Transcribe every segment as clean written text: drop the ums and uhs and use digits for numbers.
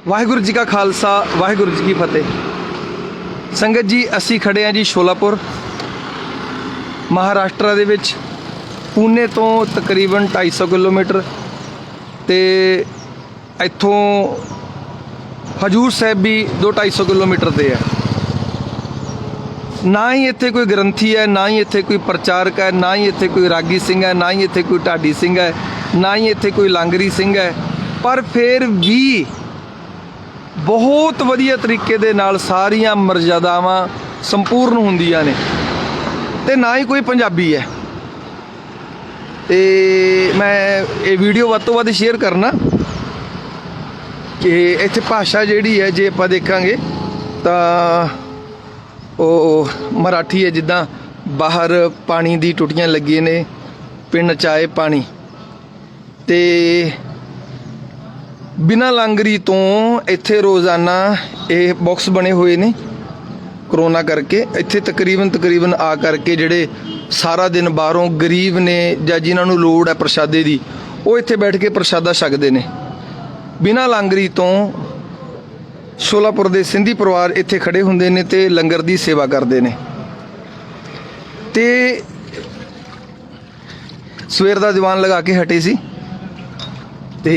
वाहिगुरू जी का खालसा वाहिगुरू जी की फतेह। संगत जी असी खड़े हैं जी शोलापुर महाराष्ट्र दे विच पुणे तो तकरीबन 250 किलोमीटर ते इत्थों हजूर साहब भी 200-250 किलोमीटर ते है। ना ही इत्थे कोई ग्रंथी है, ना ही इत्थे कोई प्रचारक है, ना ही इत्थे कोई रागी सिंह है, ना ही इत्थे कोई ढाडी सिंह है, ना ही इत्थे कोई लांगरी सिंह है, पर फिर भी बहुत वधिया तरीके दे नाल सारियां मर्यादावां संपूर्ण हुंदियां ने ते ना ही कोई पंजाबी है। ते मैं ये वीडियो वध तो वध शेयर करना कि इत्थे भाषा जिहड़ी है जे आपां देखांगे तां ਉਹ ਮਰਾਠੀ ਹੈ। ਜਿੱਦਾਂ ਬਾਹਰ ਪਾਣੀ ਦੀ ਟੁੱਟੀਆਂ ਲੱਗੀਆਂ ਨੇ, ਪਿੰਡ 'ਚ ਆਏ ਪਾਣੀ, ਤੇ ਬਿਨਾਂ ਲਾਂਗਰੀ ਤੋਂ ਇੱਥੇ ਰੋਜ਼ਾਨਾ ਇਹ ਬਾਕਸ ਬਣੇ ਹੋਏ ਨੇ ਕਰੋਨਾ ਕਰਕੇ। ਇੱਥੇ ਤਕਰੀਬਨ ਆ ਕਰਕੇ ਜਿਹੜੇ ਸਾਰਾ ਦਿਨ ਬਾਹਰੋਂ ਗਰੀਬ ਨੇ ਜਾਂ ਜਿਨ੍ਹਾਂ ਨੂੰ ਲੋੜ ਹੈ ਪ੍ਰਸ਼ਾਦੇ ਦੀ, ਉਹ ਇੱਥੇ ਬੈਠ ਕੇ ਪ੍ਰਸ਼ਾਦਾ ਛਕਦੇ ਨੇ ਬਿਨਾਂ ਲਾਂਗਰੀ ਤੋਂ। शोलापुर के सिंधी परिवार इत्थे खड़े होंदे ने ते लंगर की सेवा करते हैं। ते सवेर का दीवान लगा के हटे सी ते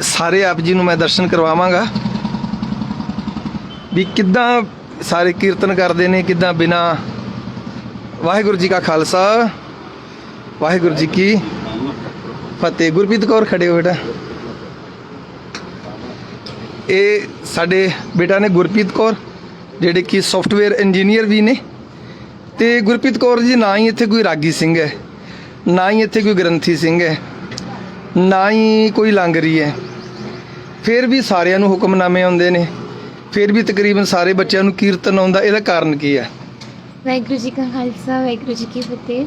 सारे आप जी नूं मैं दर्शन करवावांगा भी किद्दां सारे कीर्तन करते हैं, किद्दां बिना वाहिगुरू जी का खालसा वाहिगुरू जी की फतेह। गुरप्रीत कौर खड़े हो बेटा। ਇਹ ਸਾਡੇ ਬੇਟਾ ਨੇ ਗੁਰਪ੍ਰੀਤ ਕੌਰ ਜਿਹੜੇ ਕਿ ਸੌਫਟਵੇਅਰ ਇੰਜੀਨੀਅਰ ਵੀ ਨੇ। ਤੇ ਗੁਰਪ੍ਰੀਤ ਕੌਰ ਜੀ ਨਾ ਹੀ ਇੱਥੇ ਕੋਈ ਰਾਗੀ ਸਿੰਘ ਹੈ, ਨਾ ਹੀ ਇੱਥੇ ਕੋਈ ਗ੍ਰੰਥੀ ਸਿੰਘ ਹੈ, ਨਾ ਹੀ ਕੋਈ ਲਾਂਗਰੀ ਹੈ। ਫਿਰ ਵੀ ਸਾਰਿਆਂ ਨੂੰ ਹੁਕਮਨਾਮੇ ਆਉਂਦੇ ਨੇ, ਫਿਰ ਵੀ ਤਕਰੀਬਨ ਸਾਰੇ ਬੱਚਿਆਂ ਨੂੰ ਕੀਰਤਨ ਆਉਂਦਾ। ਇਹਦਾ ਕਾਰਨ ਕੀ ਹੈ? ਵਾਹਿਗੁਰੂ ਜੀ ਕਾ ਖਾਲਸਾ ਵਾਹਿਗੁਰੂ ਜੀ ਕੀ ਫਤਿਹ।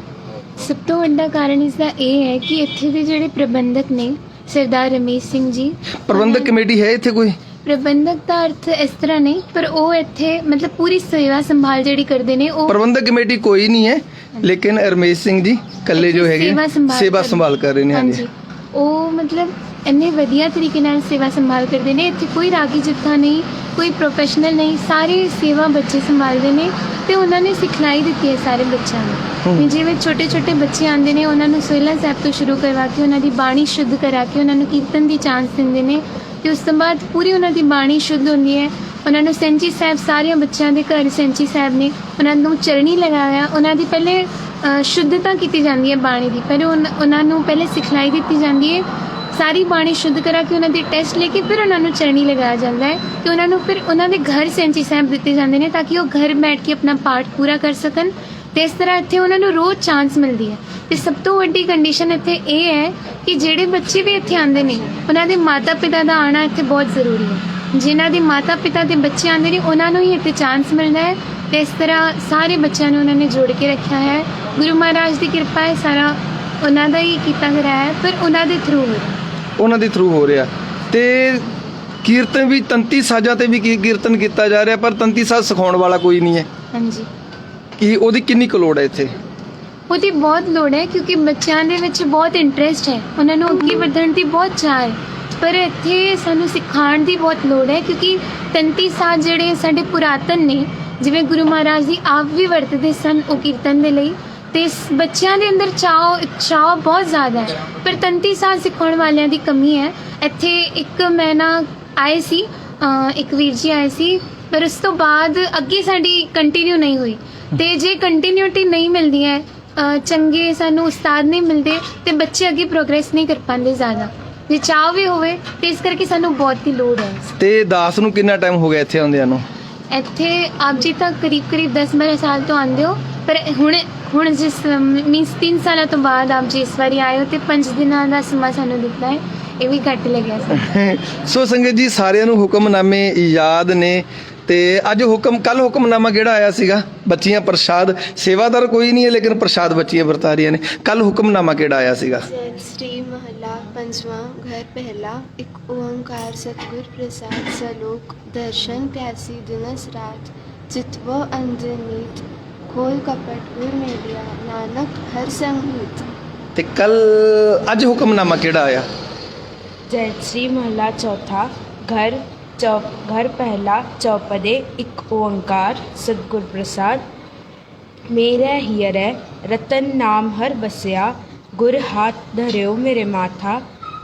ਸਭ ਤੋਂ ਵੱਡਾ ਕਾਰਨ ਇਸ ਦਾ ਇਹ ਹੈ ਕਿ ਇੱਥੇ ਦੇ ਜਿਹੜੇ ਪ੍ਰਬੰਧਕ ਨੇ ਸਰਦਾਰ ਰਮੇਸ਼ ਸਿੰਘ ਜੀ। ਪ੍ਰਬੰਧਕ ਕਮੇਟੀ ਹੈ ਇੱਥੇ ਕੋਈ? ਪ੍ਰਬੰਧਕ ਦਾ ਅਰਥ ਇਸ ਤਰ੍ਹਾਂ ਨਹੀਂ, ਪਰ ਉਹ ਇੱਥੇ ਮਤਲਬ ਪੂਰੀ ਸੇਵਾ ਸੰਭਾਲ ਜਿਹੜੀ ਕਰਦੇ ਨੇ ਉਹ ਪ੍ਰਬੰਧਕ ਕਮੇਟੀ ਕੋਈ ਨਹੀਂ ਹੈ, ਲੇਕਿਨ ਰਮੇਸ਼ ਸਿੰਘ ਜੀ ਇਕੱਲੇ ਜੋ ਹੈਗੇ ਸੇਵਾ ਸੰਭਾਲ ਕਰ ਰਹੇ ਨੇ। ਹਾਂਜੀ, ਉਹ ਮਤਲਬ ਇੰਨੇ ਵਧੀਆ ਤਰੀਕੇ ਨਾਲ ਸੇਵਾ ਸੰਭਾਲ ਕਰਦੇ ਨੇ। ਇੱਥੇ ਕੋਈ ਰਾਗੀ ਜੱਥਾ ਨਹੀਂ, ਕੋਈ ਪ੍ਰੋਫੈਸ਼ਨਲ ਨਹੀਂ, ਸਾਰੇ ਸੇਵਾ ਬੱਚੇ ਸੰਭਾਲਦੇ ਨੇ ਤੇ ਉਹਨਾਂ ਨੇ ਸਿਖਲਾਈ ਦਿੱਤੀ ਹੈ ਸਾਰੇ ਬੱਚਿਆਂ ਨੂੰ। ਜਿਵੇਂ ਛੋਟੇ ਛੋਟੇ ਬੱਚੇ ਆਉਂਦੇ ਨੇ, ਉਹਨਾਂ ਨੂੰ ਸੋਹਿਲਾ ਸਾਹਿਬ ਤੋਂ ਸ਼ੁਰੂ ਕਰਵਾ ਕੇ ਉਹਨਾਂ ਦੀ ਬਾਣੀ ਸ਼ੁੱਧ ਕਰਾ ਕੇ ਉਹਨਾਂ ਨੂੰ ਕੀਰਤਨ ਦੀ ਚਾਂਸ ਦਿੰਦੇ ਨੇ ਤੇ ਉਸ ਤੋਂ ਬਾਅਦ ਪੂਰੀ ਉਹਨਾਂ ਦੀ ਬਾਣੀ ਸ਼ੁੱਧ ਹੁੰਦੀ ਹੈ। ਉਹਨਾਂ ਨੂੰ ਸੈਂਚੀ ਸਾਹਿਬ, ਸਾਰਿਆਂ ਬੱਚਿਆਂ ਦੇ ਘਰ ਸੈਂਚੀ ਸਾਹਿਬ ਨੇ, ਉਹਨਾਂ ਨੂੰ ਚਰਣੀ ਲਗਾਇਆ, ਉਹਨਾਂ ਦੀ ਪਹਿਲੇ ਸ਼ੁੱਧਤਾ ਕੀਤੀ ਜਾਂਦੀ ਹੈ ਬਾਣੀ ਦੀ। ਪਹਿਲੇ ਉਹਨਾਂ ਨੂੰ ਪਹਿਲੇ ਸਿਖਲਾਈ ਦਿੱਤੀ ਜਾਂਦੀ ਹੈ, ਸਾਰੀ ਬਾਣੀ ਸ਼ੁੱਧ ਕਰਾ ਕੇ ਉਹਨਾਂ ਦੇ ਟੈਸਟ ਲੈ ਕੇ ਫਿਰ ਉਹਨਾਂ ਨੂੰ ਚਰਣੀ ਲਗਾਇਆ ਜਾਂਦਾ ਹੈ ਤੇ ਉਹਨਾਂ ਨੂੰ ਫਿਰ ਉਹਨਾਂ ਦੇ ਘਰ ਸੈਂਚੀ ਸਾਹਿਬ ਦਿੱਤੇ ਜਾਂਦੇ ਨੇ ਤਾਂ ਕਿ ਉਹ ਘਰ ਬੈਠ ਕੇ ਆਪਣਾ ਪਾਠ ਪੂਰਾ ਕਰ ਸਕਣ। ਤੇ ਇਸ ਤਰ੍ਹਾਂ ਇੱਥੇ ਉਹਨਾਂ ਨੂੰ ਰੋਜ਼ ਚਾਂਸ ਮਿਲਦੀ ਹੈ। ਤੇ ਸਭ ਤੋਂ ਵੱਡੀ ਕੰਡੀਸ਼ਨ ਇੱਥੇ ਇਹ ਹੈ ਕਿ ਜਿਹੜੇ ਬੱਚੇ ਵੀ ਇੱਥੇ ਆਉਂਦੇ ਨੇ ਉਹਨਾਂ ਦੇ ਮਾਤਾ ਪਿਤਾ ਦਾ ਆਉਣਾ ਇੱਥੇ ਬਹੁਤ ਜ਼ਰੂਰੀ ਹੈ। ਜਿਨ੍ਹਾਂ ਦੇ ਮਾਤਾ ਪਿਤਾ ਦੇ ਬੱਚੇ ਆਉਂਦੇ ਨੇ ਉਹਨਾਂ ਨੂੰ ਹੀ ਇੱਥੇ ਚਾਂਸ ਮਿਲਦਾ ਹੈ ਤੇ ਇਸ ਤਰ੍ਹਾਂ ਸਾਰੇ ਬੱਚਿਆਂ ਨੂੰ ਉਹਨਾਂ ਨੇ ਜੋੜ ਕੇ ਰੱਖਿਆ ਹੈ। ਗੁਰੂ ਮਹਾਰਾਜ ਦੀ ਕਿਰਪਾ ਹੈ, ਸਾਰਾ ਉਹਨਾਂ ਦਾ ਹੀ ਕੀਤਾ ਗਿਆ ਹੈ, ਪਰ ਉਹਨਾਂ ਦੇ ਥਰੂ ਹੋ ਰਿਹਾ। ਤੇ ਕੀਰਤਨ ਵੀ ਤੰਤੀ ਸਾਜ਼ਾਂ ਤੇ ਵੀ ਕੀਰਤਨ ਕੀਤਾ ਜਾ ਰਿਹਾ, ਪਰ ਤੰਤੀ ਸਾਜ਼ ਸਿਖਾਉਣ ਵਾਲਾ ਕੋਈ ਨਹੀਂ ਹੈ। ਹਾਂਜੀ, ਕਿ ਉਹਦੀ ਕਿੰਨੀ ਕੁ ਲੋੜ ਹੈ ਇੱਥੇ? ਉਹਦੀ ਬਹੁਤ ਲੋੜ ਹੈ ਕਿਉਂਕਿ ਬੱਚਿਆਂ ਦੇ ਵਿੱਚ ਬਹੁਤ ਇੰਟਰਸਟ ਹੈ, ਉਹਨਾਂ ਨੂੰ ਅੱਗੇ ਵਧਣ ਦੀ ਬਹੁਤ ਚਾਹ ਹੈ, ਪਰ ਇੱਥੇ ਸਾਨੂੰ ਸਿਖਾਉਣ ਦੀ ਬਹੁਤ ਲੋੜ ਹੈ ਕਿਉਂਕਿ ਤੰਤੀ ਸਾਜ਼ ਜਿਹੜੇ ਸਾਡੇ ਪੁਰਾਤਨ ਨੇ, ਜਿਵੇਂ ਗੁਰੂ ਮਹਾਰਾਜ ਜੀ ਆਪ ਵੀ ਵਰਤਦੇ ਸਨ ਉਹ ਕੀਰਤਨ ਦੇ ਲਈ, ਤੇ ਬੱਚਿਆਂ ਦੇ ਅੰਦਰ ਚਾਅ ਬਹੁਤ ਜ਼ਿਆਦਾ ਹੈ, ਪਰ ਤੰਤੀ ਸਾਜ਼ ਸਿਖਾਉਣ ਵਾਲਿਆਂ ਦੀ ਕਮੀ ਹੈ। ਇੱਥੇ ਇੱਕ ਮੈਂ ਨਾ ਆਏ ਸੀ, ਇੱਕ ਵੀਰ ਜੀ ਆਏ ਸੀ, ਪਰ ਉਸ ਤੋਂ ਬਾਅਦ ਅੱਗੇ ਸਾਡੀ ਕੰਟੀਨਿਊ ਨਹੀਂ ਹੋਈ। ਤੇ ਜੇ ਕੰਟੀਨਿਊਟੀ ਨਹੀਂ ਮਿਲਦੀ ਹੈ, ਚੰਗੇ ਸਾਨੂੰ ਉਸਤਾਦ ਨਹੀਂ ਮਿਲਦੇ ਤੇ ਬੱਚੇ ਅੱਗੇ ਪ੍ਰੋਗਰੈਸ ਨਹੀਂ ਕਰ ਪਾਉਂਦੇ ਜ਼ਿਆਦਾ, ਜੇ ਚਾਹ ਵੀ ਹੋਵੇ। ਤੇ ਇਸ ਕਰਕੇ ਸਾਨੂੰ ਬਹੁਤ ਹੀ ਲੋੜ ਹੈ। ਤੇ ਦਾਸ ਨੂੰ ਕਿੰਨਾ ਟਾਈਮ ਹੋ ਗਿਆ ਇੱਥੇ ਆਉਂਦਿਆਂ ਨੂੰ? ਇੱਥੇ ਆਪ ਜੀ ਤਾਂ ਕਰੀਬ 10-12 ਸਾਲ ਤੋਂ ਆਉਂਦੇ ਹੋ, ਪਰ ਹੁਣ ਜਿਸ ਮੀਨਸ 3 ਸਾਲਾਂ ਤੋਂ ਬਾਅਦ ਆਪ ਜੀ ਇਸ ਵਾਰੀ ਆਏ ਹੋ ਤੇ 5 ਦਿਨਾਂ ਦਾ ਸਮਾਂ ਸਾਨੂੰ ਦਿੱਤਾ ਹੈ, ਇਹ ਵੀ ਘੱਟ ਲੱਗਿਆ ਸੀ। ਸੋ ਸੰਗਤ ਜੀ ਸਾਰਿਆਂ ਨੂੰ ਹੁਕਮਨਾਮੇ ਯਾਦ ਨੇ ਤੇ ਅੱਜ ਕੱਲ ਹੁਕਮਨਾਮਾ ਕਿਹੜਾ ਆਇਆ ਸੀਗਾ? ਬੱਚੀਆਂ ਪ੍ਰਸ਼ਾਦ, ਸੇਵਾਦਾਰ ਕੋਈ ਨਹੀਂ ਹੈ ਲੇਕਿਨ ਪ੍ਰਸ਼ਾਦ ਬੱਚੀਆਂ ਵਰਤਾ ਰਹੀਆਂ ਨੇ। ਕੱਲ ਹੁਕਮਨਾਮਾ ਕਿਹੜਾ ਆਇਆ ਸੀਗਾ? श्री महला पंचवा घर पहला एक ओंकार सतगुर प्रसाद सलोक दर्शन प्यासी दिनस रात चितव अंजनीत खोल कपट गुर मेलिया नानक हर संगीत। ਤੇ ਕੱਲ ਅੱਜ ਹੁਕਮਨਾਮਾ ਕਿਹੜਾ ਆਇਆ? जयश्री महला चौथा। घर पहला चौपदे एक ओंकार सतगुर प्रसाद। मेरा हियरै रतन नाम हर बसया। गुर हाथ धरियो मेरे माथा।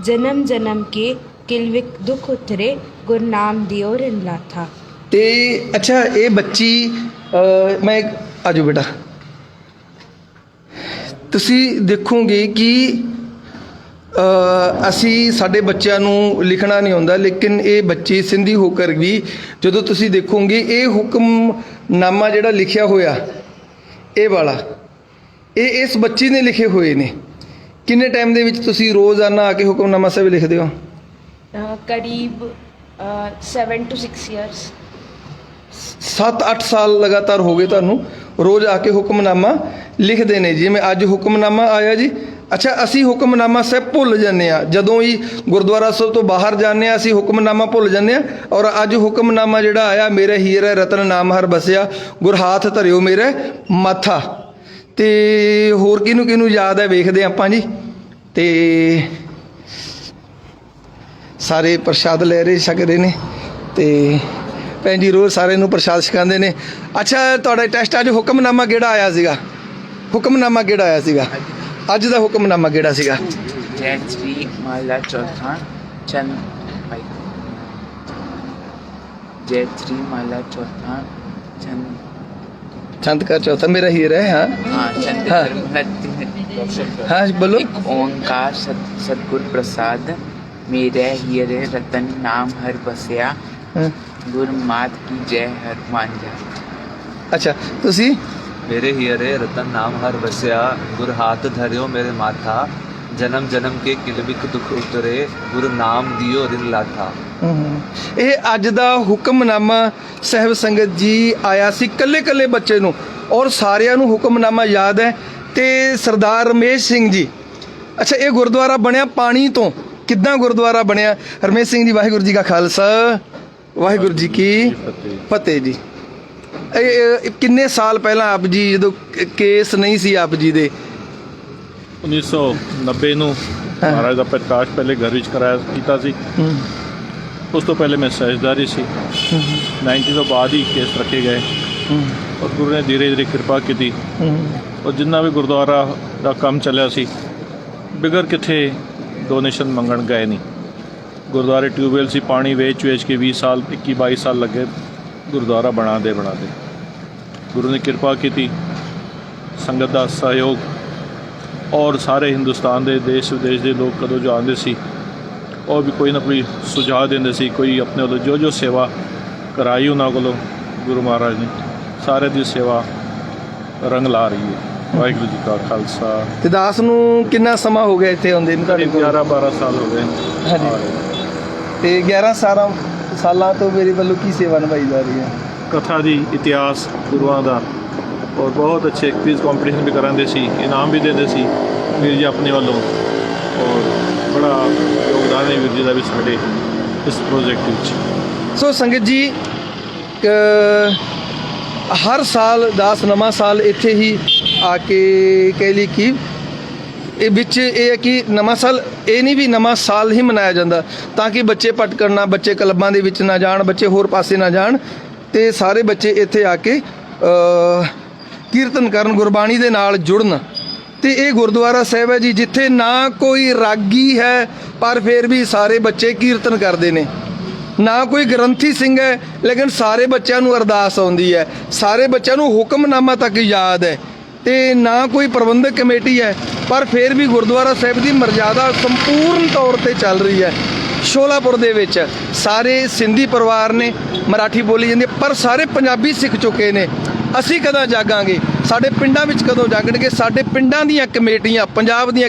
जन्म जन्म के किलविक दुख उतरे। गुर नाम दियो रिन लाथा। ਤੇ ਅੱਛਾ ਇਹ ਬੱਚੀ ਮੈਂ ਆਜੋ ਬੇਟਾ ਤੁਸੀਂ ਦੇਖੋਗੇ ਕਿ ਅਸੀਂ ਸਾਡੇ ਬੱਚਿਆਂ ਨੂੰ ਲਿਖਣਾ ਨਹੀਂ ਆਉਂਦਾ ਲੇਕਿਨ ਇਹ ਬੱਚੀ ਸਿੰਧੀ ਹੋਕਰ ਵੀ ਜਦੋਂ ਤੁਸੀਂ ਦੇਖੋਗੇ ਇਹ ਹੁਕਮਨਾਮਾ ਜਿਹੜਾ ਲਿਖਿਆ ਹੋਇਆ ਇਹ ਵਾਲਾ ਇਹ ਇਸ ਬੱਚੀ ਨੇ ਲਿਖੇ ਹੋਏ ਨੇ ਕਿੰਨੇ ਟਾਈਮ ਦੇ ਵਿੱਚ ਤੁਸੀਂ ਰੋਜ਼ਾਨਾ ਆ ਕੇ ਹੁਕਮਨਾਮਾ ਸਾਹਿਬ ਲਿਖਦੇ ਹੋ करीब 7 to 6 years। 7-8 ਸਾਲ ਲਗਾਤਾਰ ਹੋ ਗਏ ਤੁਹਾਨੂੰ ਰੋਜ਼ ਆ ਕੇ ਹੁਕਮਨਾਮਾ ਲਿਖਦੇ ਨੇ ਜਿਵੇਂ ਅੱਜ ਹੁਕਮਨਾਮਾ ਆਇਆ ਜੀ ਅੱਛਾ ਅਸੀਂ ਹੁਕਮਨਾਮਾ ਸਾਹਿਬ ਭੁੱਲ ਜਾਂਦੇ ਆ ਜਦੋਂ ਹੀ ਗੁਰਦੁਆਰਾ ਸਾਹਿਬ ਤੋਂ ਬਾਹਰ ਜਾਂਦੇ ਆ ਅਸੀਂ ਹੁਕਮਨਾਮਾ ਭੁੱਲ ਜਾਂਦੇ ਆ ਔਰ ਅੱਜ ਹੁਕਮਨਾਮਾ ਜਿਹੜਾ ਆਇਆ ਮੇਰੇ ਹੀਰੇ ਰਤਨ ਨਾਮ ਹਰ ਬਸਿਆ ਗੁਰ ਹਾਥ ਧਰਿਓ ਮੇਰੇ ਮਾਥਾ ਤੇ ਹੋਰ ਕਿਹਨੂੰ ਯਾਦ ਹੈ ਵੇਖਦੇ ਆਪਾਂ ਜੀ ਤੇ ਸਾਰੇ ਪ੍ਰਸ਼ਾਦ ਲੈ ਰਹੇ ਛਕ ਰਹੇ ਨੇ ਤੇ ਭੈਣ ਜੀ ਰੋਜ਼ ਸਾਰਿਆਂ ਨੂੰ ਪ੍ਰਸ਼ਾਦ ਛਕਾਉਂਦੇ ਨੇ ਅੱਛਾ ਤੁਹਾਡਾ ਟੈਸਟ ਅੱਜ ਹੁਕਮਨਾਮਾ ਕਿਹੜਾ ਆਇਆ ਸੀਗਾ ਹੁਕਮਨਾਮਾ ਕਿਹੜਾ ਆਇਆ ਸੀਗਾ ਅੱਜ ਦਾ ਹੁਕਮਨਾਮਾ ਕਿਹੜਾ ਸੀਗਾ जयश्री महला चौथा चंद जयश्री महला चौथा चंद का चौथा मेरा हीरा है हाँ चंद हाँ। हाँ बोलो एक ओंकार सतगुर प्रसाद मेरे हीरे रतन नाम हर बसया हाँ। गुर मात की जय हनुमान जा अच्छा ਤੁਸੀਂ मेरे हियरे रतन नाम हर बसया गुर हाथ धरियो मेरे माथा जन्म जन्म के किलबिक दुख उतरे गुर नाम दियो रिन लाथा। ਇਹ ਅੱਜ ਦਾ ਹੁਕਮਨਾਮਾ ਸਾਹਿਬ ਸੰਗਤ ਜੀ ਆਇਆ ਸੀ ਕੱਲੇ ਬੱਚੇ ਨੂੰ ਔਰ ਸਾਰਿਆਂ ਨੂੰ ਹੁਕਮਨਾਮਾ ਯਾਦ ਹੈ ਤੇ ਸਰਦਾਰ ਰਮੇਸ਼ ਸਿੰਘ ਜੀ ਅੱਛਾ ਇਹ ਗੁਰਦੁਆਰਾ ਬਣਿਆ ਪਾਣੀ ਤੋਂ ਕਿੱਦਾਂ ਗੁਰਦੁਆਰਾ ਬਣਿਆ ਰਮੇਸ਼ ਸਿੰਘ ਜੀ ਵਾਹਿਗੁਰੂ ਜੀ ਕਾ ਖਾਲਸਾ ਵਾਹਿਗੁਰੂ ਜੀ ਕੀ ਫਤਿਹ ਜੀ ਇਹ ਕਿੰਨੇ ਸਾਲ ਪਹਿਲਾਂ ਆਪ ਜੀ ਜਦੋਂ ਕੇਸ ਨਹੀਂ ਸੀ ਆਪ ਜੀ ਦੇ 1990 ਨੂੰ ਮਹਾਰਾਜ ਦਾ ਪ੍ਰਕਾਸ਼ ਪਹਿਲੇ ਘਰ ਵਿੱਚ ਕਰਾਇਆ ਕੀਤਾ ਸੀ ਉਸ ਤੋਂ ਪਹਿਲੇ ਮੈਂ ਸਹਿਜਦਾਰੀ ਸੀ 90 ਤੋਂ ਬਾਅਦ ਹੀ ਕੇਸ ਰੱਖੇ ਗਏ ਔਰ ਗੁਰੂ ਨੇ ਧੀਰੇ ਧੀਰੇ ਕਿਰਪਾ ਕੀਤੀ ਔਰ ਜਿੰਨਾ ਵੀ ਗੁਰਦੁਆਰਾ ਦਾ ਕੰਮ ਚੱਲਿਆ ਸੀ ਬਿਗਰ ਕਿੱਥੇ ਡੋਨੇਸ਼ਨ ਮੰਗਣ ਗਏ ਨਹੀਂ ਗੁਰਦੁਆਰੇ ਟਿਊਬਵੈਲ ਸੀ ਪਾਣੀ ਵੇਚ ਕੇ 20 ਸਾਲ 21-22 ਸਾਲ ਲੱਗੇ ਗੁਰਦੁਆਰਾ ਬਣਾਉਂਦੇ ਗੁਰੂ ਨੇ ਕਿਰਪਾ ਕੀਤੀ ਸੰਗਤ ਦਾ ਸਹਿਯੋਗ ਔਰ ਸਾਰੇ ਹਿੰਦੁਸਤਾਨ ਦੇ ਦੇਸ਼ ਵਿਦੇਸ਼ ਦੇ ਲੋਕ ਕਦੋਂ ਜੋ ਆਉਂਦੇ ਸੀ ਉਹ ਵੀ ਕੋਈ ਨਾ ਕੋਈ ਸੁਝਾਅ ਦਿੰਦੇ ਸੀ ਕੋਈ ਆਪਣੇ ਵੱਲੋਂ ਜੋ ਸੇਵਾ ਕਰਾਈ ਉਹਨਾਂ ਕੋਲੋਂ ਗੁਰੂ ਮਹਾਰਾਜ ਨੇ ਸਾਰੇ ਦੀ ਸੇਵਾ ਰੰਗ ਲਾ ਰਹੀ ਹੈ ਵਾਹਿਗੁਰੂ ਜੀ ਕਾ ਖਾਲਸਾ ਤੇ ਦਾਸ ਨੂੰ ਕਿੰਨਾ ਸਮਾਂ ਹੋ ਗਿਆ ਇੱਥੇ ਆਉਂਦੇ ਨੂੰ ਤੁਹਾਡੇ ਕੋਲ 11-12 ਸਾਲ ਹੋ ਗਏ ਹਾਂਜੀ ਤੇ 11 ਸਾਲਾਂ ਤੋਂ ਮੇਰੇ ਵੱਲੋਂ ਕੀ ਸੇਵਾ ਨਿਭਾਈ ਜਾ ਰਹੀ ਹੈ ਕਥਾ ਦੀ ਇਤਿਹਾਸ ਗੁਰੂਆਂ ਦਾ ਔਰ ਬਹੁਤ ਅੱਛੇ ਕੁਇਜ਼ ਕੰਪੀਟੀਸ਼ਨ ਵੀ ਕਰਾਉਂਦੇ ਸੀ ਇਨਾਮ ਵੀ ਦਿੰਦੇ ਸੀ ਵੀਰ ਜੀ ਆਪਣੇ ਵੱਲੋਂ ਔਰ ਬੜਾ ਯੋਗਦਾਨ ਹੈ ਵੀਰ ਜੀ ਦਾ ਵੀ ਸਾਡੇ ਇਸ ਪ੍ਰੋਜੈਕਟ ਵਿੱਚ ਸੋ ਸੰਗਤ ਜੀ ਹਰ ਸਾਲ ਦਾਸ ਨਵਾਂ ਸਾਲ ਇੱਥੇ ਹੀ ਆ ਕੇ ਕਹਿ ਲਈ ਕਿ ਇਹ ਵਿੱਚ ਇਹ ਹੈ ਕਿ ਨਵਾਂ ਸਾਲ ਇਹ ਨਹੀਂ ਵੀ ਨਵਾਂ ਸਾਲ ਹੀ ਮਨਾਇਆ ਜਾਂਦਾ ਤਾਂ ਕਿ ਬੱਚੇ ਭਟਕਣ ਨਾ ਬੱਚੇ ਕਲੱਬਾਂ ਦੇ ਵਿੱਚ ਨਾ ਜਾਣ ਬੱਚੇ ਹੋਰ ਪਾਸੇ ਨਾ ਜਾਣ ਤੇ ਸਾਰੇ ਬੱਚੇ ਇੱਥੇ ਆ ਕੇ ਕੀਰਤਨ ਕਰਨ ਗੁਰਬਾਣੀ ਦੇ ਨਾਲ ਜੁੜਨ ਤੇ ਇਹ ਗੁਰਦੁਆਰਾ ਸਾਹਿਬ ਹੈ ਜੀ ਜਿੱਥੇ ਨਾ ਕੋਈ ਰਾਗੀ ਹੈ ਪਰ ਫਿਰ ਵੀ ਸਾਰੇ ਬੱਚੇ ਕੀਰਤਨ ਕਰਦੇ ਨੇ ਨਾ ਕੋਈ ਗ੍ਰੰਥੀ ਸਿੰਘ ਹੈ ਲੇਕਿਨ ਸਾਰੇ ਬੱਚਿਆਂ ਨੂੰ ਅਰਦਾਸ ਆਉਂਦੀ ਹੈ ਸਾਰੇ ਬੱਚਿਆਂ ਨੂੰ ਹੁਕਮਨਾਮਾ ਤੱਕ ਯਾਦ ਹੈ ਤੇ ਨਾ ਕੋਈ ਪ੍ਰਬੰਧਕ ਕਮੇਟੀ ਹੈ ਪਰ ਫਿਰ ਵੀ ਗੁਰਦੁਆਰਾ ਸਾਹਿਬ ਦੀ ਮਰਜ਼ਾਦਾ ਸੰਪੂਰਨ ਤੌਰ ਤੇ ਚੱਲ ਰਹੀ ਹੈ ਸ਼ੋਲਾਪੁਰ ਦੇ ਵਿੱਚ ਸਾਰੇ ਸਿੰਧੀ ਪਰਿਵਾਰ ਨੇ ਮਰਾਠੀ ਬੋਲੀ ਜਾਂਦੀ ਪਰ ਸਾਰੇ ਪੰਜਾਬੀ ਸਿੱਖ ਚੁੱਕੇ ਨੇ ਅਸੀਂ ਕਦੋਂ ਜਾਗਾਂਗੇ ਸਾਡੇ ਪਿੰਡਾਂ ਵਿੱਚ ਕਦੋਂ ਜਾਗਣਗੇ ਸਾਡੇ ਪਿੰਡਾਂ ਦੀਆਂ ਕਮੇਟੀਆਂ ਪੰਜਾਬ ਦੀਆਂ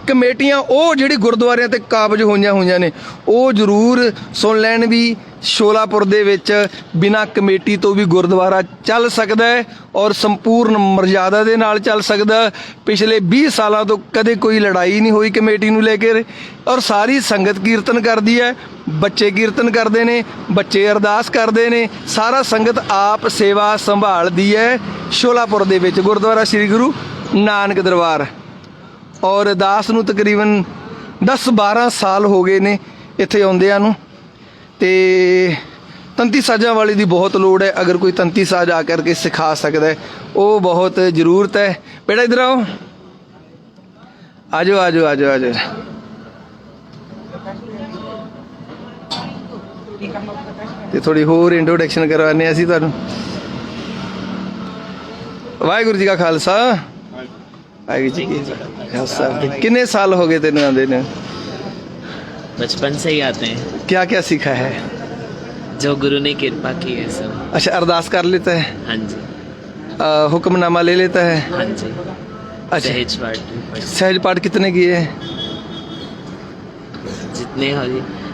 ਕਮੇਟੀਆਂ ਉਹ ਜਿਹੜੀ ਗੁਰਦੁਆਰਿਆਂ ਤੇ ਕਾਬਜ ਹੋਈਆਂ ਨੇ ਉਹ ਜ਼ਰੂਰ ਸੁਣ ਲੈਣ ਵੀ ਸ਼ੋਲਾਪੁਰ ਦੇ ਵਿੱਚ ਬਿਨਾਂ ਕਮੇਟੀ ਤੋਂ ਵੀ ਗੁਰਦੁਆਰਾ ਚੱਲ ਸਕਦਾ ਹੈ ਔਰ ਸੰਪੂਰਨ ਮਰਜ਼ਾਦਾ ਦੇ ਨਾਲ ਚੱਲ ਸਕਦਾ ਪਿਛਲੇ 20 ਸਾਲਾਂ ਤੋਂ ਕਦੇ ਕੋਈ ਲੜਾਈ ਨਹੀਂ ਹੋਈ ਕਮੇਟੀ ਨੂੰ ਲੈ ਕੇ ਔਰ ਸਾਰੀ ਸੰਗਤ ਕੀਰਤਨ ਕਰਦੀ ਹੈ ਬੱਚੇ ਕੀਰਤਨ ਕਰਦੇ ਨੇ ਬੱਚੇ ਅਰਦਾਸ ਕਰਦੇ ਨੇ ਸਾਰਾ ਸੰਗਤ ਆਪ ਸੇਵਾ ਸੰਭਾਲਦੀ ਹੈ ਸ਼ੋਲਾਪੁਰ ਦੇ ਵਿੱਚ ਗੁਰਦੁਆਰਾ ਸ੍ਰੀ ਗੁਰੂ ਨਾਨਕ ਦਰਬਾਰ ਔਰ ਦਾਸ ਨੂੰ ਤਕਰੀਬਨ 10-12 ਸਾਲ ਹੋ ਗਏ ਨੇ ਇੱਥੇ ਆਉਂਦਿਆਂ ਨੂੰ। ਤੇ ਤੰਤੀ ਸਾਜ਼ਾਂ ਵਾਲੇ ਦੀ ਬਹੁਤ ਲੋੜ ਹੈ। ਅਗਰ ਕੋਈ ਤੰਤੀ ਸਾਜ਼ ਆ ਕਰਕੇ ਸਿਖਾ ਸਕਦਾ ਹੈ ਉਹ ਬਹੁਤ ਜ਼ਰੂਰਤ ਹੈ। ਬੇਟਾ ਇੱਧਰ ਆਓ, ਆਜੋ ਆਜੋ ਆਜੋ ਆਜੋ। ਤੇ ਥੋੜੀ ਹੋਰ ਇੰਟਰੋਡਕਸ਼ਨ ਕਰਵਾਉਂਦੇ ਅਸੀਂ ਤੁਹਾਨੂੰ। ਵਾਹਿਗੁਰੂ ਜੀ ਕਾ ਖਾਲਸਾ, ਵਾਹਿਗੁਰੂ ਜੀ ਕੀ ਫਤਿਹ। कितने साल हो गए तेरे आंदे ने? बचपन से ही आते हैं, क्या क्या सीखा है? जो गुरु ने कृपा की है सब। अच्छा, अरदास कर लेता है, हाँ जी, हुक्मनामा ले लेता है। हाँ जी। अच्छा, सहज पाठ भी पढ़- सहज पाठ कितने किए? जितने हो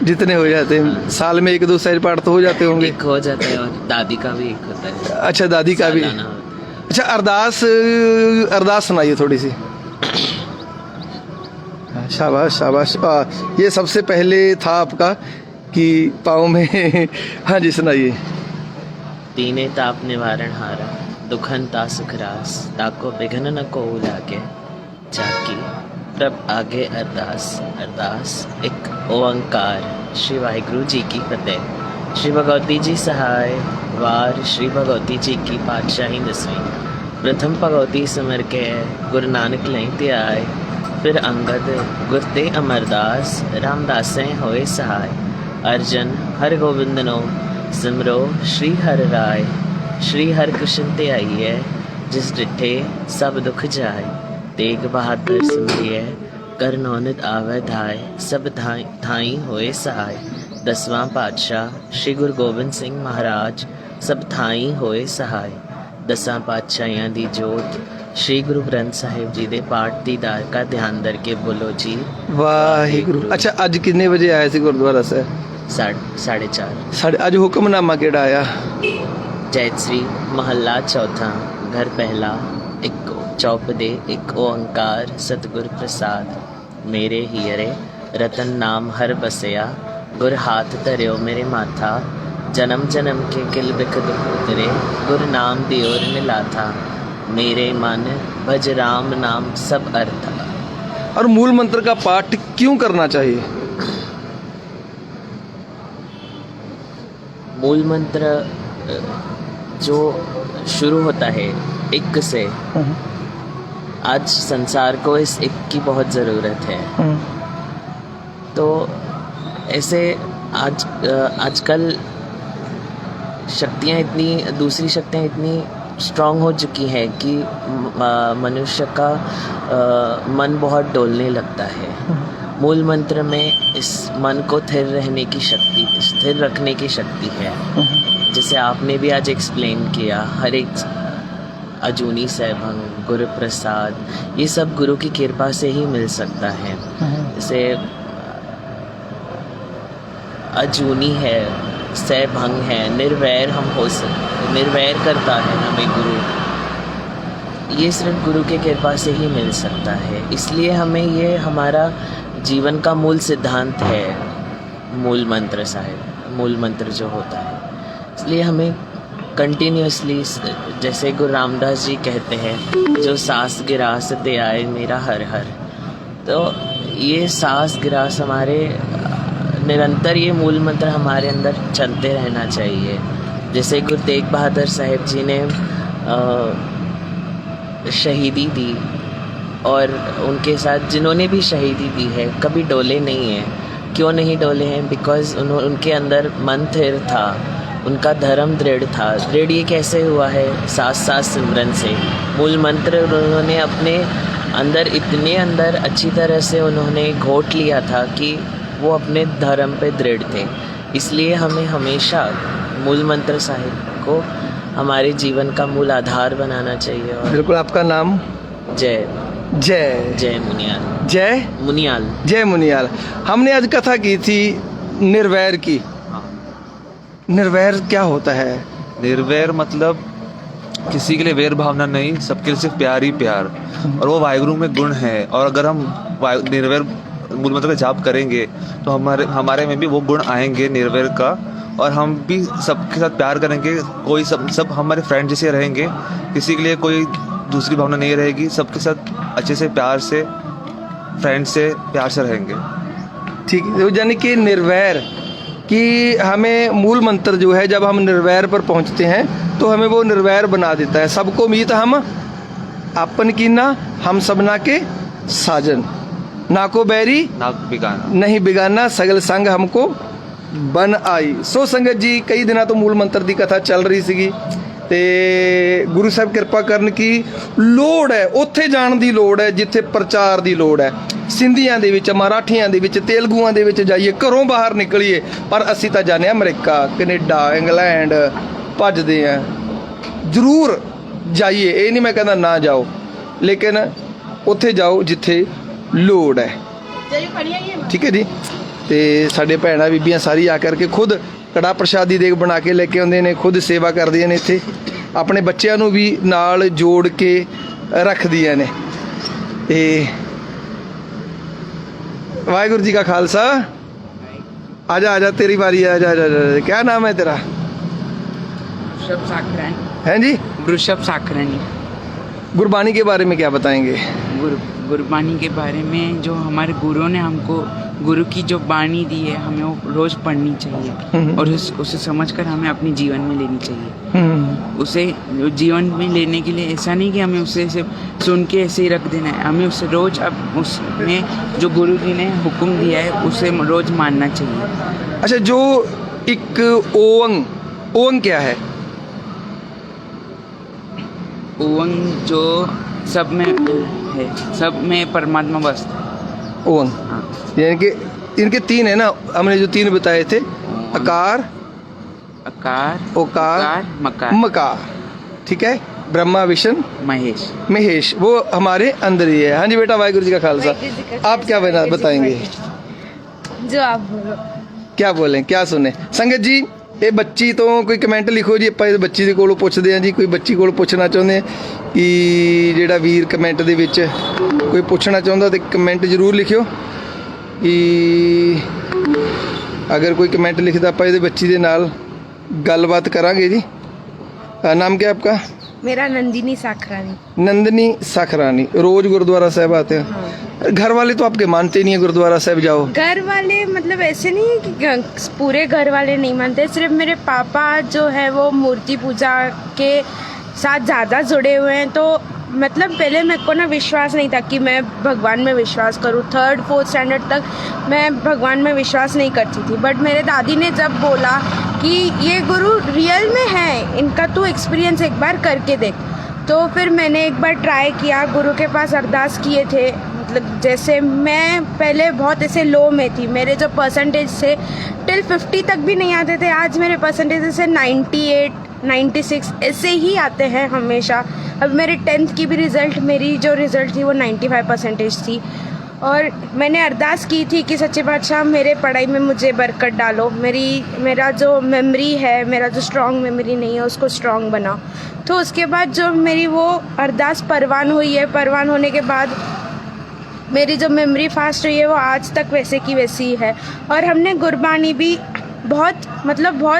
जितने हो जाते हैं साल में 1-2 सहज पाठ तो हो जाते होंगे। एक हो जाता है, और दादी का भी एक होता है। अच्छा, दादी का भी। सालाना होता है। अच्छा, अरदास अरदास सुनाइए थोड़ी सी। शाबाश शाबाश। ये सबसे पहले था आपका कि पाँव में हाँ जी, सुनाइए। दीने ताप निवारण हारा, दुखन ता सुख रास, ताको विघ्न न को लागे, जाकी प्रभ आगे अरदास। अरदास एक ओंकार। श्री वाहिगुरु जी की फतेह। श्री भगवती जी सहाय। वार श्री भगवती जी की पातशाही 10वीं। प्रथम भगवती सिमर के गुरु नानक लई ते आए, फिर अंगद गुरते अमरदास, रामदासें होए सहाय। अर्जन हर गोविंद नो सिमरो, श्री हर राय। श्री हर कृष्ण ते आइए, जिस डिठे सब दुख जाए। तेग बहादुर सिमरिए, कर नौनित आवे धाय, सब थाई होए सहाय। 10वां पातशाह श्री गुरु गोबिंद सिंह महाराज, सब थाई होए सहाय। 10 पातशाहियां दी जोत श्री गुरु ग्रंथ साहिब जी दे पाठ दीदार का ध्यान करके बोलो जी वाहिगुरु। अच्छा, अज कितने बजे आए थे गुरुद्वारा से? 4:30। अज हुक्मनामा केड़ा आया? जयश्री महला चौथा, घर पहला, एक चौपदे, एक ओंकार सतगुर प्रसाद। मेरे हियरे रतन नाम हर बसया, गुर हाथ धरियो मेरे माथा। जन्म जन्म के किल बिख दुख उतरे, गुर नाम दियो मिलाथा। मेरे मन भज राम नाम सब अर्थ। और मूल मंत्र का पाठ क्यों करना चाहिए? मूल मंत्र जो शुरू होता है एक से, आज संसार को इस एक की बहुत ज़रूरत है। तो ऐसे आजकल शक्तियाँ इतनी, दूसरी शक्तियाँ इतनी स्ट्रांग हो चुकी है कि मनुष्य का मन बहुत डोलने लगता है। मूल मंत्र में इस मन को स्थिर रहने की शक्ति, स्थिर रखने की शक्ति है। जैसे आपने भी आज एक्सप्लेन किया, हर एक अजूनी सैभंग, गुरु प्रसाद, ये सब गुरु की कृपा से ही मिल सकता है। जैसे अजूनी है, सैभंग है, निर्वैर हम हो सकते, निर्वैर करता है हमें गुरु। ये सिर्फ गुरु के कृपा से ही मिल सकता है। इसलिए हमें ये हमारा जीवन का मूल सिद्धांत है, मूल मंत्र साहिब, मूल मंत्र जो होता है। इसलिए हमें कंटिन्यूसली, जैसे गुरु रामदास जी कहते हैं, जो सांस गिरास दे आए मेरा हर हर। तो ये सांस गिरास हमारे निरंतर, ये मूल मंत्र हमारे अंदर चलते रहना चाहिए। जैसे गुरु तेग बहादुर साहिब जी ने शहीदी दी, और उनके साथ जिन्होंने भी शहीदी दी है कभी डोले नहीं हैं। क्यों नहीं डोले हैं? बिकॉज़ उनके अंदर मन स्थिर था, उनका धर्म दृढ़ था। दृढ़ ये कैसे हुआ है? साथ सिमरन से। मूल मंत्र उन्होंने अपने अंदर इतने अंदर अच्छी तरह से उन्होंने घोट लिया था कि वो अपने धर्म पे दृढ़ थे। इसलिए हमें हमेशा मूल मंत्र साहिब को हमारे जीवन का मूल आधार बनाना चाहिए। और बिल्कुल। आपका नाम? जय जय जय मुनियाल। जय मुनियाल। जय मुनियाल। हमने आज कथा की थी निर्वैर की। निर्वैर क्या होता है? निर्वैर मतलब किसी के लिए वैर भावना नहीं, सबके लिए सिर्फ प्यार ही प्यार, और वो वाहिगुरु में गुण है। और अगर हम निर्वैर मूल मंत्र का जाप करेंगे तो हमारे में भी वो गुण आएंगे निर्वैर का, और हम भी सबके साथ प्यार करेंगे। कोई सब हमारे फ्रेंड जैसे रहेंगे, किसी के लिए कोई दूसरी भावना नहीं रहेगी, सबके साथ अच्छे से प्यार से फ्रेंड से प्यार से रहेंगे। ठीक है, यानी कि निर्वैर कि हमें मूल मंत्र जो है, जब हम निर्वैर पर पहुंचते हैं तो हमें वो निर्वैर बना देता है। सबको मीत हम आपन कीना, हम सबना के साजन, ना को बैरी ना बिगाना। नहीं बिगाना, सगल संग हमको बन आई। सो संगत जी, कई दिनों तो मूल मंत्र की कथा चल रही ਸੀਗੀ ਤੇ ਗੁਰੂ ਸਾਹਿਬ ਕਿਰਪਾ ਕਰਨ ਕੀ ਲੋੜ ਹੈ, ਉੱਥੇ ਜਾਣ ਦੀ ਲੋੜ ਹੈ ਜਿੱਥੇ ਪ੍ਰਚਾਰ ਦੀ ਲੋੜ ਹੈ। ਸਿੰਧੀਆਂ ਦੇ ਵਿੱਚ, ਮਰਾਠੀਆਂ ਦੇ ਵਿੱਚ, ਤੇਲਗੂਆਂ ਦੇ ਵਿੱਚ ਜਾਈਏ, ਘਰੋਂ ਬਾਹਰ ਨਿਕਲੀਏ, ਪਰ ਅਸੀਂ ਤਾਂ ਜਾਂਦੇ ਹਾਂ ਅਮਰੀਕਾ, ਕੈਨੇਡਾ, ਇੰਗਲੈਂਡ ਭੱਜਦੇ ਆ। ਜ਼ਰੂਰ ਜਾਈਏ, ਇਹ ਨਹੀਂ ਮੈਂ ਕਹਿੰਦਾ ਨਾ ਜਾਓ, ਲੇਕਿਨ ਉੱਥੇ ਜਾਓ ਜਿੱਥੇ ਲੋੜ ਹੈ। ਠੀਕ ਹੈ ਜੀ। ਤੇ ਸਾਡੇ ਭੈਣਾਂ ਬੀਬੀਆਂ ਸਾਰੀ ਆ ਕਰਕੇ ਖੁਦ ਕੜਾ ਪ੍ਰਸ਼ਾਦੀ ਦੇਗ ਬਣਾ ਕੇ ਲੈ ਕੇ ਆਉਂਦੇ ਨੇ, ਖੁਦ ਸੇਵਾ ਕਰਦੀਆਂ ਨੇ ਇੱਥੇ, ਆਪਣੇ ਬੱਚਿਆਂ ਨੂੰ ਵੀ ਨਾਲ ਜੋੜ ਕੇ ਰੱਖਦੀਆਂ ਨੇ। ਤੇ ਵਾਹਿਗੁਰੂ ਜੀ ਕਾ ਖਾਲਸਾ। आजा आजा, तेरी बारी है, आजा आजा, आजा। क्या नाम है तेरा? वृषभ साखरानी। हैं जी? वृषभ साखरानी। गुरबानी के बारे में क्या बताएंगे? गुरबानी के बारे में जो हमारे गुरुओं ने हमको, गुरु की जो बाणी दी है, हमें वो रोज़ पढ़नी चाहिए और उसे समझकर हमें अपने जीवन में लेनी चाहिए। उसे जीवन में लेने के लिए ऐसा नहीं कि हमें उसे सिर्फ सुन के ऐसे ही रख देना है, हमें उसे रोज़, अब उसमें जो गुरु जी ने हुक्म दिया है उसे रोज़ मानना चाहिए। अच्छा, जो एक ओंग, ओंग क्या है? ओंग जो सब में है, सब में परमात्मा बसता है। ओंग, हाँ। यानी कि इनके तीन है ना, हमने जो तीन बताए थे, अकार, अकार, ओकार, मकार, मकार। ठीक है, ब्रह्मा, विष्णु, महेश, महेश, वो हमारे अंदर ही है। हाँ जी बेटा, वाहिगुरु जी का खालसा। आप क्या बताएंगे? जो आप बोलो। क्या बोलें, क्या सुने? संगत जी, ਇਹ ਬੱਚੀ ਤੋਂ ਕੋਈ ਕਮੈਂਟ ਲਿਖੋ ਜੀ। ਆਪਾਂ ਇਸ ਬੱਚੀ ਦੇ ਕੋਲੋਂ ਪੁੱਛਦੇ ਹਾਂ ਜੀ, ਕੋਈ ਬੱਚੀ ਕੋਲੋਂ ਪੁੱਛਣਾ ਚਾਹੁੰਦੇ ਆ ਕਿ ਜਿਹੜਾ ਵੀਰ ਕਮੈਂਟ ਦੇ ਵਿੱਚ ਕੋਈ ਪੁੱਛਣਾ ਚਾਹੁੰਦਾ ਤੇ ਕਮੈਂਟ ਜ਼ਰੂਰ ਲਿਖਿਓ ਕਿ ਅਗਰ ਕੋਈ ਕਮੈਂਟ ਲਿਖਦਾ ਆਪਾਂ ਇਹਦੇ ਬੱਚੀ ਦੇ ਨਾਲ ਗੱਲਬਾਤ ਕਰਾਂਗੇ ਜੀ। नाम क्या है आपका? मेरा नंदिनी साखरानी। नंदिनी साखरानी। रोज गुरुद्वारा साहब आते हैं? हाँ। घर वाले तो आपके मानते नहीं है गुरुद्वारा साहब जाओ? घर वाले मतलब ऐसे नहीं है कि पूरे घर वाले नहीं मानते, सिर्फ मेरे पापा जो है वो मूर्ति पूजा के साथ ज़्यादा जुड़े हुए हैं। तो मतलब पहले मेरे को ना विश्वास नहीं था कि मैं भगवान में विश्वास करूँ। 3rd 4th स्टैंडर्ड तक मैं भगवान में विश्वास नहीं करती थी, बट मेरे दादी ने जब बोला कि ये गुरु रियल में है, इनका तू एक्सपीरियंस एक बार करके देख, तो फिर मैंने एक बार ट्राई किया। गुरु के पास अरदास किए थे। मतलब जैसे मैं पहले बहुत ऐसे लो में थी, मेरे जो परसेंटेज थे टिल 50 तक भी नहीं आते थे, आज मेरे परसेंटेज से 98 96 ऐसे ही आते हैं हमेशा। अब मेरे 10th की भी रिज़ल्ट, मेरी जो रिज़ल्ट थी वो 95% थी। और मैंने अरदास की थी कि सच्चे बादशाह मेरे पढ़ाई में मुझे बरकत डालो, मेरा जो मेमोरी है, मेरा जो स्ट्रॉन्ग मेमोरी नहीं है उसको स्ट्रॉन्ग बनाओ। तो उसके बाद जो मेरी वो अरदास परवान हुई है, परवान होने के बाद मेरी जो मेमोरी फास्ट हुई है वो आज तक वैसे की वैसी है। और हमने गुरबानी भी बहुत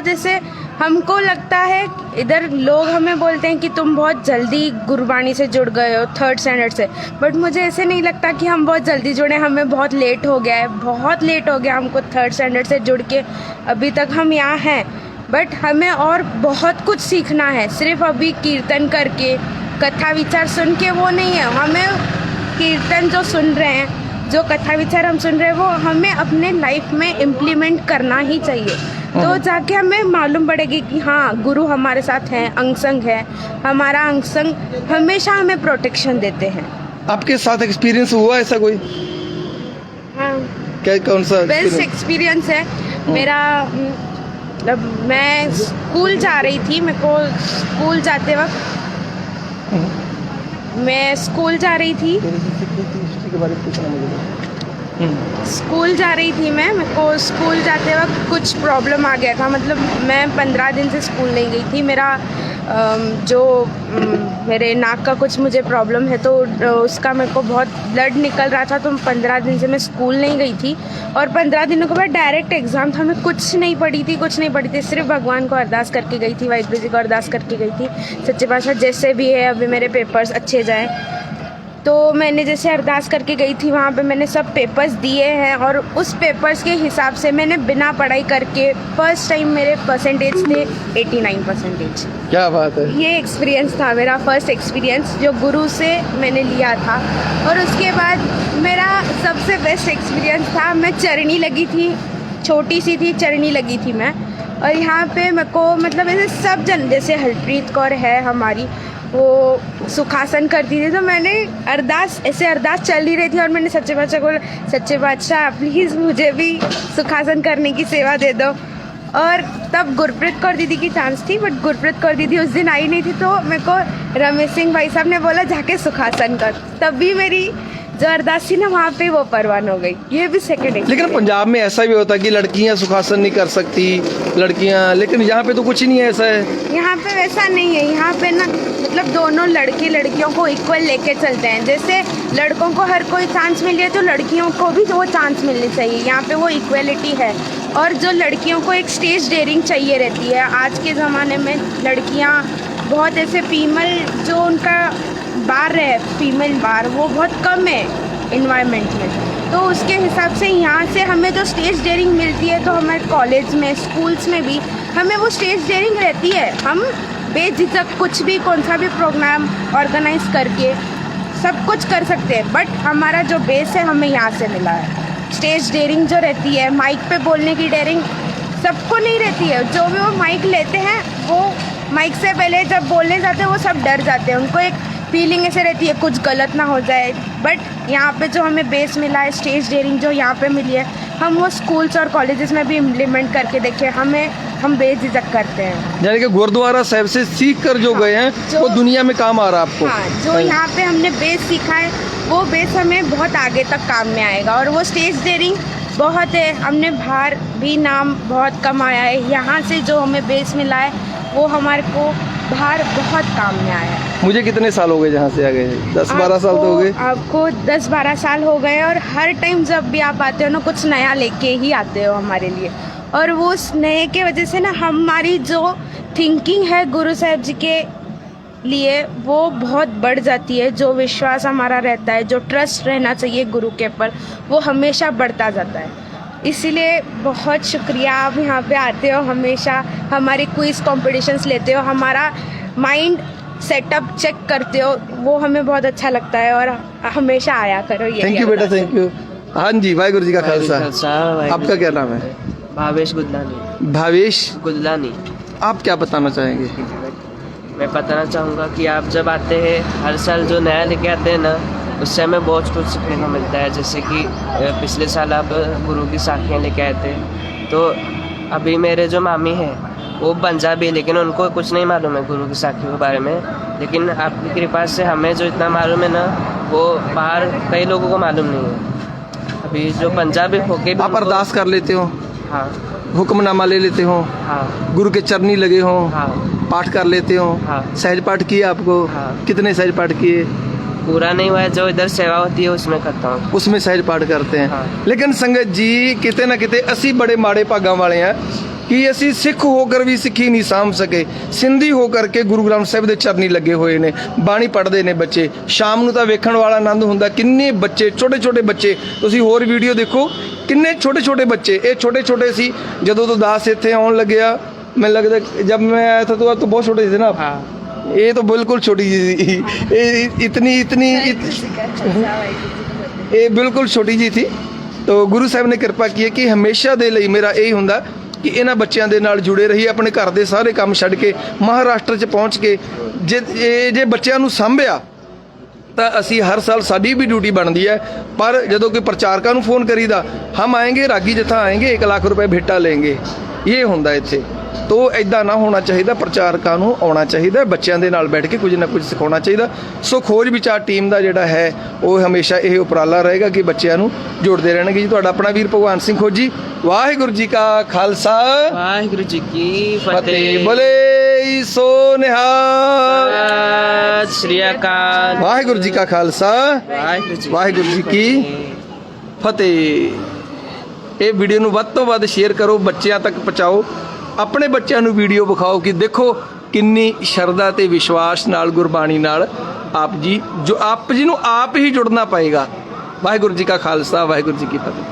ऐसे, हमको लगता है इधर लोग हमें बोलते हैं कि तुम बहुत जल्दी गुरबानी से जुड़ गए हो 3rd स्टैंडर्ड से, बट मुझे ऐसे नहीं लगता कि हम बहुत जल्दी जुड़े। हमें बहुत लेट हो गया है, बहुत लेट हो गया हमको 3rd स्टैंडर्ड से जुड़ के अभी तक हम यहाँ हैं। बट हमें और बहुत कुछ सीखना है। सिर्फ अभी कीर्तन करके, कथा विचार सुन के वो नहीं है। हमें कीर्तन जो सुन रहे हैं, जो कथा विचार हम सुन रहे हैं, वो हमें अपने लाइफ में इम्प्लीमेंट करना ही चाहिए। तो जाके हमें मालूम पड़ेगी कि हाँ, गुरु हमारे साथ हैं, अंग संग है। हमारा अंग संग हमेशा हमें प्रोटेक्शन देते हैं। आपके साथ एक्सपीरियंस हुआ ऐसा कोई? हाँ, क्या, कौन सा बेस्ट एक्सपीरियंस है मेरा। मतलब मैं स्कूल जा रही थी, मेरे को स्कूल जाते वक्त, मैं स्कूल जा रही थी, स्कूल जा रही थी मेरे को स्कूल जाते वक्त कुछ प्रॉब्लम आ गया था। मतलब मैं 15 दिन से स्कूल नहीं गई थी। मेरा मेरे नाक का कुछ मुझे प्रॉब्लम है, तो उसका मेरे को बहुत ब्लड निकल रहा था, तो 15 दिन से मैं स्कूल नहीं गई थी। और 15 दिनों के बाद डायरेक्ट एग्ज़ाम था। मैं कुछ नहीं पढ़ी थी, सिर्फ भगवान को अरदास करके गई थी, वाहिगुरू जी को अरदास करके गई थी, सच्चे पातशाह जैसे भी है अभी मेरे पेपर्स अच्छे जाएँ। तो मैंने जैसे अरदास करके गई थी, वहाँ पे मैंने सब पेपर्स दिए हैं और उस पेपर्स के हिसाब से मैंने बिना पढ़ाई करके फर्स्ट टाइम मेरे परसेंटेज थे 89%। क्या बात है। ये एक्सपीरियंस था मेरा फर्स्ट एक्सपीरियंस जो गुरु से मैंने लिया था। और उसके बाद मेरा सबसे बेस्ट एक्सपीरियंस था, मैं चरनी लगी थी, छोटी सी थी, चरनी लगी थी मैं। और यहाँ पे मेरे को मतलब ऐसे सब जन, जैसे हरप्रीत कौर है हमारी, वो सुखासन करती थी, तो मैंने अरदास, ऐसे अरदास चल ही रही थी और मैंने सच्चे बादशाह को, सच्चे बादशाह प्लीज़ मुझे भी सुखासन करने की सेवा दे दो। और तब गुरप्रीत कौर दीदी की चांस थी, बट गुरप्रीत कौर दीदी उस दिन आई नहीं थी, तो मेरे को रमेश सिंह भाई साहब ने बोला जाके सुखासन कर, तब भी मेरी जो अरदास थी ना वहाँ पे वो परवान हो गई। ये भी सेकंड। लेकिन पंजाब में ऐसा भी होता है कि लड़कियां सुखासन नहीं कर सकती लड़कियां, लेकिन यहाँ पे तो कुछ ही नहीं है ऐसा है। यहाँ पे वैसा नहीं है, यहाँ पे ना मतलब दोनों लड़के लड़कियों को इक्वल लेके चलते हैं। जैसे लड़कों को हर कोई चांस मिल रही है तो लड़कियों को भी वो चांस मिलनी चाहिए, यहाँ पे वो इक्वलिटी है। और जो लड़कियों को एक स्टेज डेयरिंग चाहिए रहती है, आज के ज़माने में लड़कियाँ बहुत ऐसे फीमेल जो उनका बार है, फीमेल बार वो बहुत कम है इन्वायरमेंट में। तो उसके हिसाब से यहाँ से हमें जो स्टेज डेयरिंग मिलती है, तो हमारे कॉलेज में, स्कूल्स में भी हमें वो स्टेज डेयरिंग रहती है। हम बेझिझक कुछ भी, कौन सा भी प्रोग्राम ऑर्गेनाइज करके सब कुछ कर सकते हैं। बट हमारा जो बेस है हमें यहाँ से मिला है। स्टेज डेयरिंग जो रहती है, माइक पे बोलने की डेयरिंग सबको नहीं रहती है। जो भी वो माइक लेते हैं वो माइक से पहले जब बोलने जाते हैं वो सब डर जाते हैं, उनको एक फीलिंग ऐसे रहती है कुछ गलत ना हो जाए। बट यहाँ पे जो हमें बेस मिला है, स्टेज डेयरिंग जो यहाँ पे मिली है, हम वो स्कूल्स और कॉलेजेस में भी इम्प्लीमेंट करके देखे, हम बेझिझक करते हैं। यानी कि गुरुद्वारा साहिब से सीख कर जो गए हैं वो दुनिया में काम आ रहा है आपको। हाँ, जो यहाँ पे हमने बेस सीखा है वो बेस हमें बहुत आगे तक काम में आएगा। और वो स्टेज डेयरिंग बहुत है, हमने बाहर भी नाम बहुत कमाया है। यहाँ से जो हमें बेस मिला है वो हमारे को बाहर बहुत काम में आया है। मुझे कितने साल हो गए जहाँ से आ गए? 10-12 साल तो हो गए आपको। 10-12 साल हो गए। और हर टाइम जब भी आप आते हो ना, कुछ नया लेके ही आते हो हमारे लिए। और वो उस नए के वजह से ना हमारी जो थिंकिंग है गुरु साहिब जी के लिए वो बहुत बढ़ जाती है। जो विश्वास हमारा रहता है, जो ट्रस्ट रहना चाहिए गुरु के ऊपर, वो हमेशा बढ़ता जाता है। इसीलिए बहुत शुक्रिया, आप यहाँ पे आते हो, हमेशा हमारे क्विज कॉम्पिटिशन्स लेते हो, हमारा माइंड सेटअप चेक करते हो, वो हमें बहुत अच्छा लगता है। और हमेशा आया करो। ये थैंक यू बेटा, थैंक यू। हाँ जी, वाहिगुरु जी का खालसा। आपका क्या नाम है? भावेश गुदलानी। भावेश गुदलानी। आप क्या बताना चाहेंगे? मैं बताना चाहूँगा कि आप जब आते हैं, हर साल जो नया लेके आते हैं ना, उससे हमें बहुत कुछ सीखने को मिलता है। जैसे कि पिछले साल आप गुरु की साखियाँ लेके आए थे, तो अभी मेरे जो मामी हैं वो पंजाबी, लेकिन उनको कुछ नहीं मालूम है गुरु की साखियों के बारे में। लेकिन आपकी कृपा से हमें जो इतना मालूम है ना, वो बाहर कई लोगों को मालूम नहीं है। अभी जो पंजाबी होके भी आप अरदास कर लेते हो? हाँ। हुक्मनामा ले लेते हो? हाँ। गुरु के चरनी लगे हो? हाँ। पाठ कर लेते हो? हाँ। सहज पाठ किए आपको? हाँ। कितने सहज पाठ किए? पूरा नहीं हुआ है, जो इधर सेवा होती है उसमें करता हूँ। उसमें सहज पाठ करते हैं। हाँ। लेकिन संगत जी, किते ना किते असी बड़े माड़े भागां वाले हैं कि ਅਸੀਂ ਸਿੱਖ ਹੋकर ਵੀ ਸਿੱਖੀ ਨਹੀਂ ਸਾਂਭ ਸਕੇ। ਸਿੰਧੀ ਹੋकर ਕੇ ਗੁਰੂ ਗ੍ਰੰਥ ਸਾਹਿਬ ਦੇ ਚਰਨੀ ਲੱਗੇ ਹੋਏ ਨੇ, ਬਾਣੀ ਪੜ੍ਹਦੇ ਨੇ ਬੱਚੇ। ਸ਼ਾਮ ਨੂੰ ਤਾਂ ਵੇਖਣ ਵਾਲਾ ਆਨੰਦ ਹੁੰਦਾ, ਕਿੰਨੇ ਬੱਚੇ, ਛੋਟੇ ਛੋਟੇ ਬੱਚੇ। ਤੁਸੀਂ ਹੋਰ ਵੀਡੀਓ ਦੇਖੋ, ਕਿੰਨੇ ਛੋਟੇ ਛੋਟੇ ਬੱਚੇ। ਇਹ ਛੋਟੇ ਛੋਟੇ ਸੀ ਜਦੋਂ ਤੋਂ ਦਾਸ ਇੱਥੇ ਆਉਣ ਲੱਗਿਆ। ਮੈਨੂੰ लगता जब मैं आया था तो आप तो बहुत छोटे थे ना आप? हाँ। ये तो बिल्कुल छोटी जी, इतनी ये बिल्कुल छोटी जी थी। तो गुरु साहब ने कृपा की है कि हमेशा ਦੇ ਲਈ ਮੇਰਾ ਇਹ ਹੁੰਦਾ ਕਿ ਇਹਨਾਂ ਬੱਚਿਆਂ ਦੇ ਨਾਲ ਜੁੜੇ ਰਹੀਏ। ਆਪਣੇ ਘਰ ਦੇ ਸਾਰੇ ਕੰਮ ਛੱਡ ਕੇ ਮਹਾਰਾਸ਼ਟਰ 'ਚ ਪਹੁੰਚ ਕੇ ਜੇ ਬੱਚਿਆਂ ਨੂੰ ਸੰਭਿਆ ਤਾਂ ਅਸੀਂ ਹਰ ਸਾਲ ਸਾਡੀ ਵੀ ਡਿਊਟੀ ਬਣਦੀ ਹੈ। ਪਰ ਜਦੋਂ ਕੋਈ ਪ੍ਰਚਾਰਕਾਂ ਨੂੰ ਫੋਨ ਕਰੀਦਾ, ਹਮ ਆएंगे रागी जत्था आएंगे, 1 लाख रुपए भेटा लेंगे, ये ਹੁੰਦਾ ਇੱਥੇ। तो इदा ना होना चाहिए। प्रचारकों को आना चाहिए, बच्चों के नाल बैठ के कुछ ना कुछ सिखाना चाहिए। सो खोज विचार टीम का जोड़ा है वो हमेशा ये उपराला रहेगा कि बच्चों को जोड़ते रहने जी। तो अपना वीर भगवान सिंह खोजी। वाहिगुरू जी का खालसा, वाहिगुरू जी की फतेह। बोले सो निहाल। सत श्री अकाल। वाहिगुरू जी का खालसा, वाहिगुरू जी की फतेह। ये वीडियो ਨੂੰ ਵੱਧ ਤੋਂ ਵੱਧ शेयर करो, बच्चों तक पहुँचाओ। अपने बच्चों को वीडियो विखाओ कि देखो ਕਿੰਨੀ ਸ਼ਰਧਾ ਤੇ ਵਿਸ਼ਵਾਸ ਨਾਲ ਗੁਰਬਾਣੀ ਨਾਲ ਆਪ ਜੀ ਨੂੰ ਆਪ ਹੀ ਜੁੜਨਾ ਪਏਗਾ। ਵਾਹਿਗੁਰੂ ਜੀ ਕਾ ਖਾਲਸਾ, ਵਾਹਿਗੁਰੂ ਜੀ ਕੀ ਫਤਿਹ।